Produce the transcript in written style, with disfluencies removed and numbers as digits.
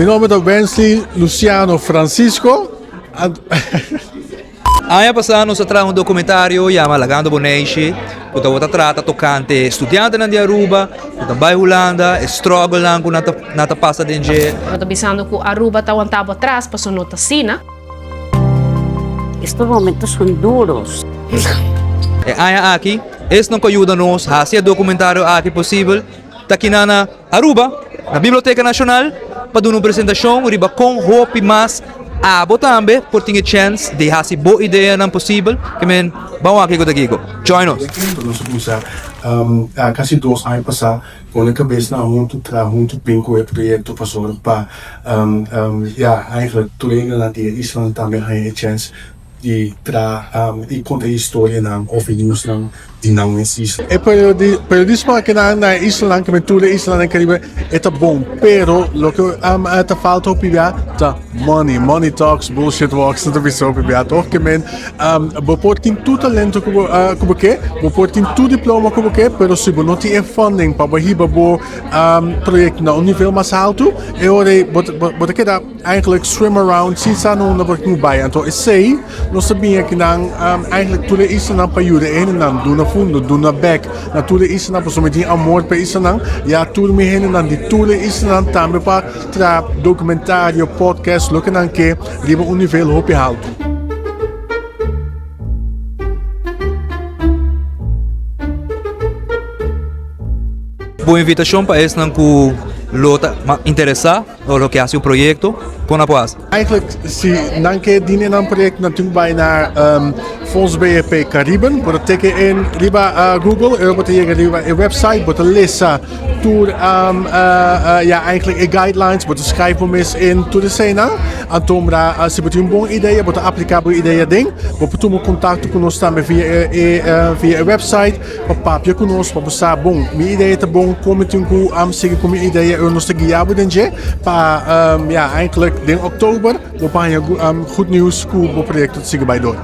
Meu nome é Wesley Luciano Francisco. Ano passado nós trazemos um documentário chamado Lagando Boneixe, que está trata tocante estudante na Aruba, que também Holanda, struggle lang kung natapasa din je. Eu estou pensando que Aruba está um tempo atrás, passou nota Sina. Estos momentos son duros. Aya aqui, esse não ajuda nos a fazer documentário aqui possível, tá aqui na Aruba, na Biblioteca Nacional, para dar uma apresentação, riba com hope mas abo também, por ter chance de fazer boa ideia não possível, que men, vamos aqui com join us. Kasi 2 anos passar, com a cabeça na junto pinco o projeto passou para eigenlijk toen na die Island também a chance de e conta a história não of news não de não existe. É periodismo aqui na Island que me tudo Island e Caribe é bom, pero lo que te falta opibia tá money talks, bullshit walks, não é só opibia, toch que men boportin tudo talento como que, boportin tudo diploma como que, pero se não tem funding para hiba bo projeto na nível mais alto, e ora bota que dá eigenlijk swim around, se sa não na bot bij, então eu sei, não sabia que não eigenlijk tudo isso não para ajuda e não do na fundo, do na back, na tudo isso não posso meter amor para isso não, ja tudo me heen não de tudo isso não também para tra documentário, podcast, lo que não que liba um nível hopi alto. Boa invitação para esse não que lota interessar ou lo que hace o projeto, com a paz. Eigenlijk si nanke dienen aan project natuurlijk bijna Fonds BRP Cariben, wordt teken in riba Google, wordt hier riba een website, wordt lesa tour ja eigenlijk guidelines, wordt schrijven mis in to de cena. Antomra se wordt een bon idee, wordt applicabel idee ding, wordt toen contact con ons staan via een website, wat papje con ons, wat sa bon, mi idee te bon, kom het ku am sige kom idee ons te guiabu denje, pa ja eigenlijk in oktober, we gaan goed nieuws, cool project tot sige bij door.